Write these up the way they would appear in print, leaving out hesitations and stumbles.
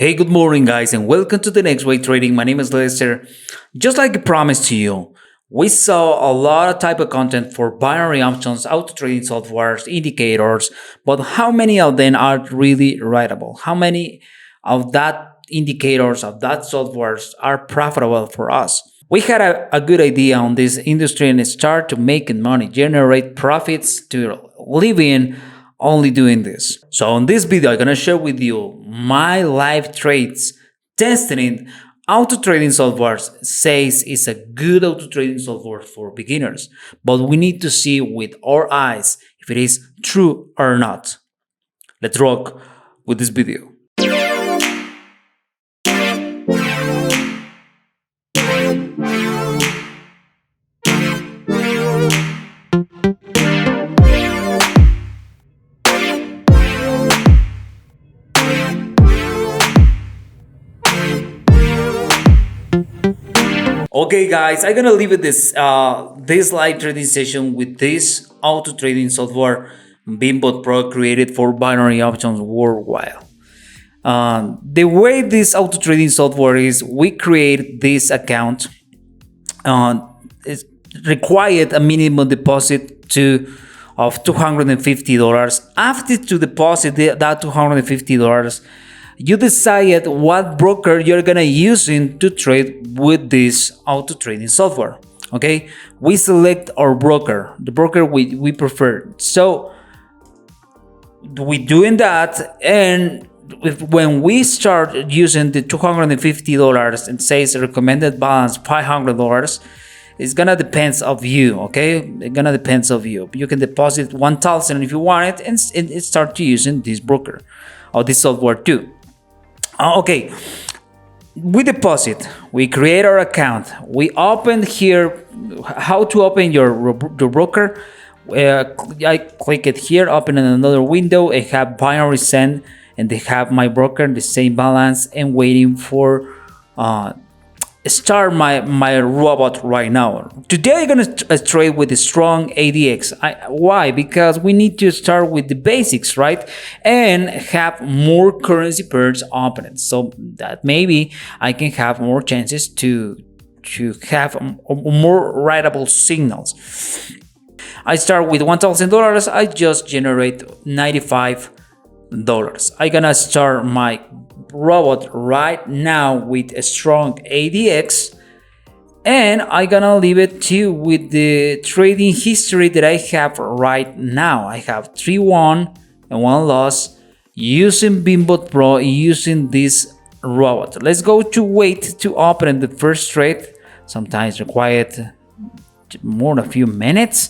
Hey, good morning, guys, and welcome to the next way trading. My name is Lester. Just like I promised to you, we saw a lot of type of content for binary options, auto trading softwares, indicators, but how many of them are really writable? How many of that indicators of that softwares are profitable for us? We had a good idea on this industry and start to making money, generate profits to live in only doing this. So on this video, I'm gonna share with you my live trades testing auto trading softwares says it's a good auto trading software for beginners, but we need to see with our eyes if it is true or not. Let's rock with this video. Okay, guys, I'm gonna leave it this live trading session with this auto trading software Bimbot Pro created for binary options worldwide. The way this auto trading software is, we create this account. It required a minimum deposit of $250. After to deposit that $250, you decide what broker you're gonna use to trade with this auto trading software. Okay, we select our broker, the broker we prefer. So we doing that, and when we start using the $250 and says recommended balance $500, it's gonna depends of you. Okay, it's gonna depends of you. You can deposit 1,000 if you want it, and start using this broker or this software too. Okay, we deposit, we create our account, we open here. How to open your broker? I click it here, open in another window. I have binary send, and they have my broker, the same balance, and waiting for start my robot right now. Today I'm gonna trade with the strong ADX. Why? Because we need to start with the basics, right? And have more currency pairs open, so that maybe I can have more chances to have more writable signals. I start with $1,000. I just generate $95. I'm gonna start my robot right now with a strong ADX, and I'm gonna leave it too with the trading history that I have right now. I have 3 won and 1 loss using Bimbot Pro, using this robot. Let's go to wait to open the first trade. Sometimes required more than a few minutes,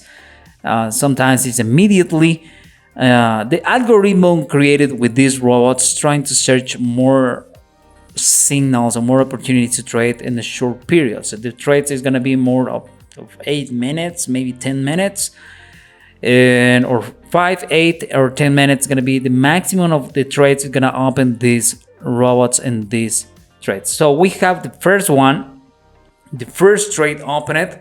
sometimes it's immediately. The algorithm created with these robots trying to search more signals and more opportunities to trade in a short period. So the trades is going to be more of 8 minutes, maybe 10 minutes, and or 5, 8, or 10 minutes is going to be the maximum of the trades is going to open these robots and these trades. So we have the first one, the first trade opened.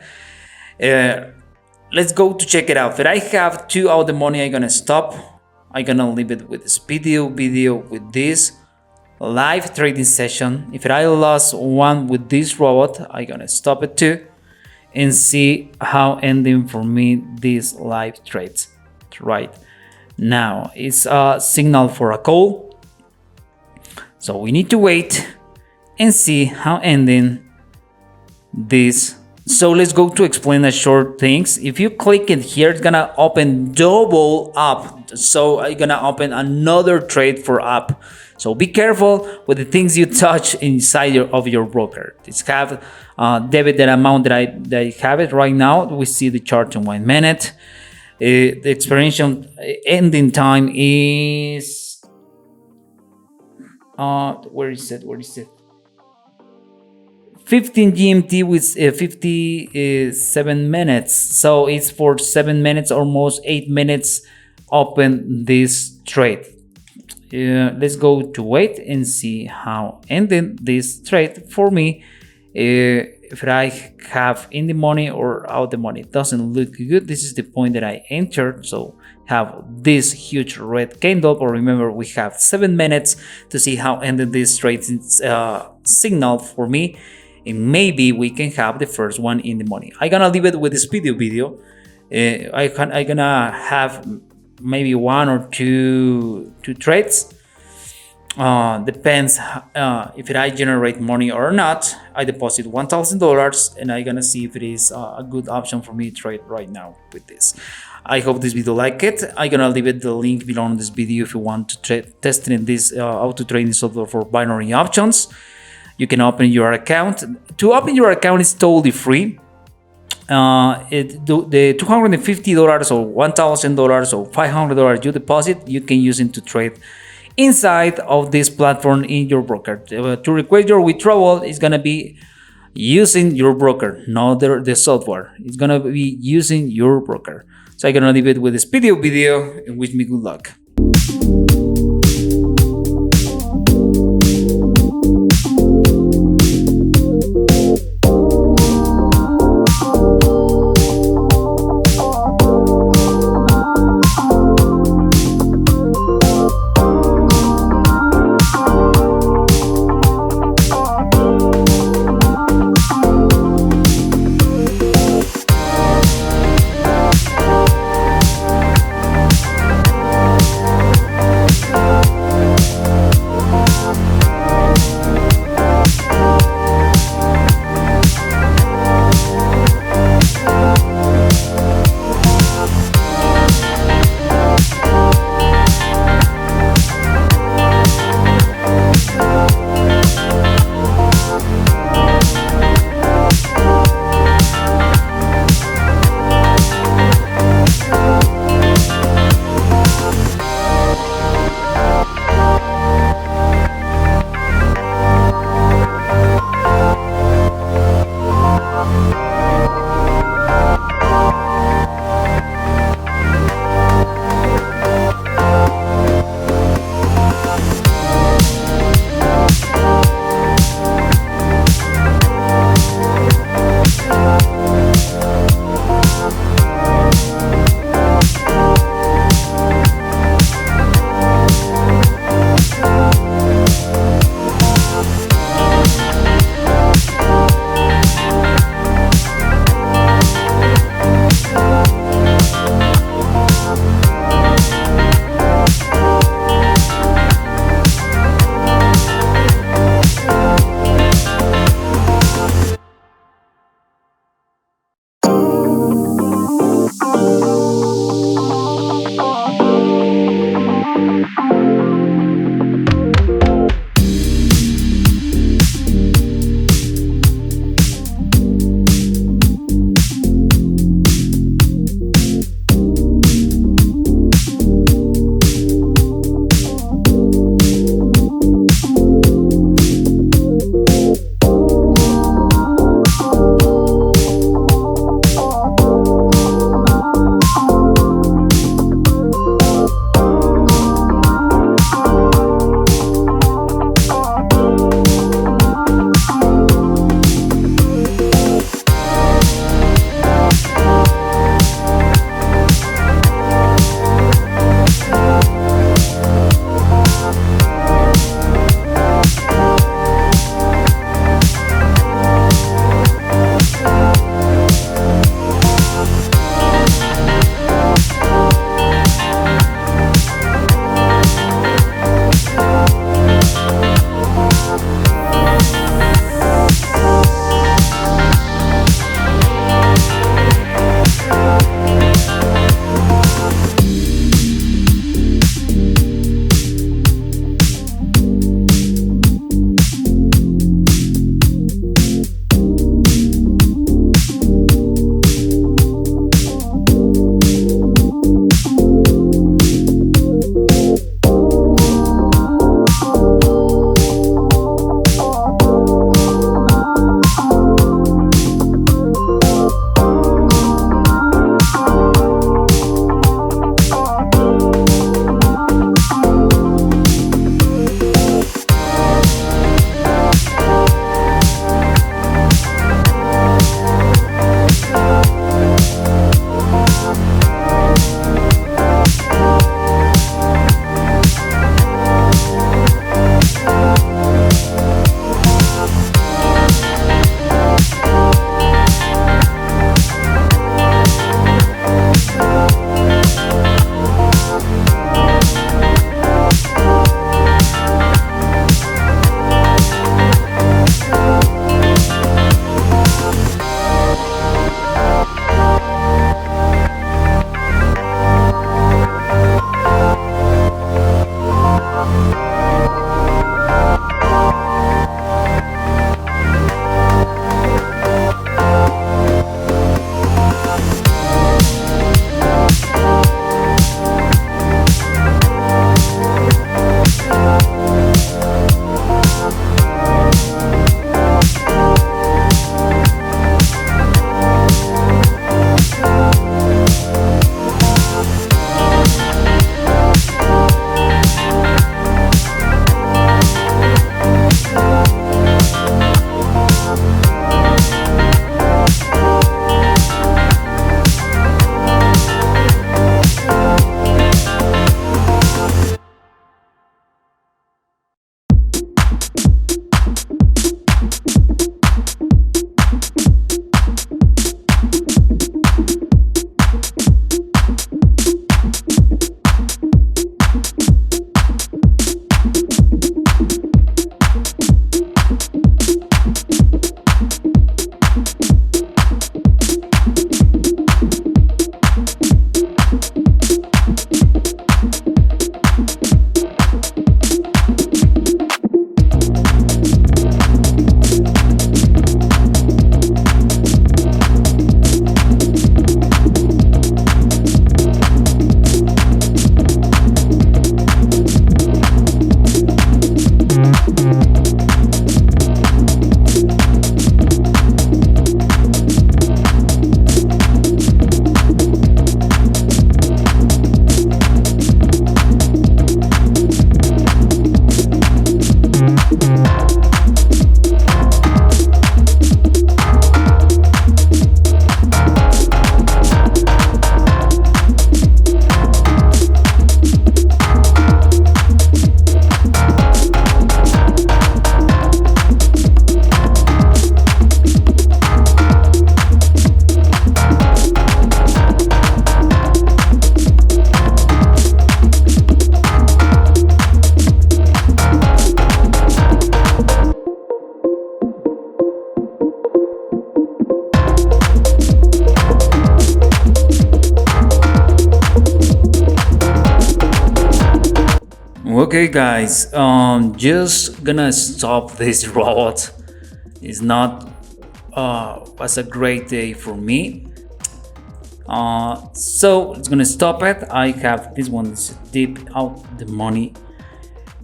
Let's go to check it out. That I have 2 out of the money. I'm gonna stop. I'm gonna leave it with this video with this live trading session. If I lost 1 with this robot, I'm gonna stop it too and see how ending for me these live trades right now. It's a signal for a call, so we need to wait and see how ending this. So let's go to explain the short things. If you click it here, it's gonna open double up. So I'm gonna open another trade for up. So be careful with the things you touch inside of your broker. It's have debit that amount that I have it right now. We see the chart in 1 minute. The expiration ending time is where is it? 15 GMT with 57 minutes. So it's for 7 minutes, almost 8 minutes open this trade. Let's go to wait and see how ending this trade for me. If I have in the money or out the money, it doesn't look good. This is the point that I entered, so have this huge red candle. But remember, we have 7 minutes to see how ended this trade signal for me, and maybe we can have the first one in the money. I'm gonna leave it with this video. I'm gonna have maybe one or two trades. Depends if I generate money or not. I deposit $1,000 and I'm gonna see if it is a good option for me to trade right now with this. I hope this video like it. I'm gonna leave it the link below in this video if you want to test in this how to trade in software for binary options. You can open your account. To open your account is totally free. The $250 or $1,000 or $500 you deposit, you can use it to trade inside of this platform in your broker. To request your withdrawal is gonna be using your broker, not the software. It's gonna be using your broker. So I'm gonna leave it with this video and wish me good luck. Okay, guys, just gonna stop this robot. It's not was a great day for me. So it's gonna stop it. I have this one is deep out the money.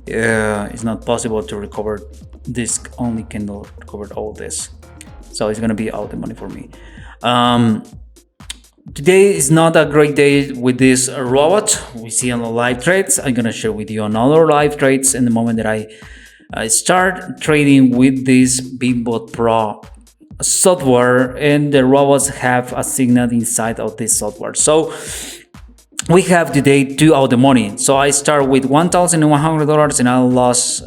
It's not possible to recover this. Only candle recovered all this, so it's gonna be out the money for me. Today is not a great day with this robot. We see on the live trades. I'm gonna share with you another live trades in the moment that I start trading with this Bimbot Pro software, and the robots have a signal inside of this software. So we have today 2 out the money. So I start with $1,100 and I lost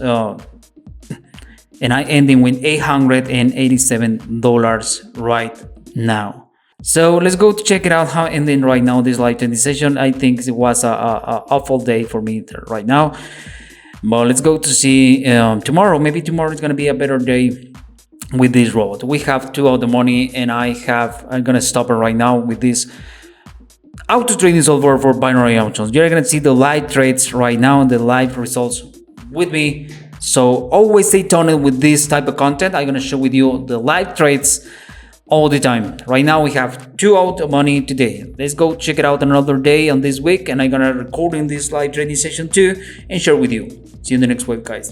and I ending with $887 right now. So let's go to check it out how ending right now this live trading session. I think it was a awful day for me right now, but let's go to see tomorrow. Maybe tomorrow is gonna be a better day with this robot. We have 2 out the money, and I'm gonna stop it right now with this auto trading software for binary options. You're gonna see the live trades right now, the live results with me. So always stay tuned with this type of content. I'm gonna share with you the live trades all the time. Right now we have 2 out of money today. Let's go check it out another day on this week, and I'm gonna record in this live trading session too and share with you. See you in the next web, guys.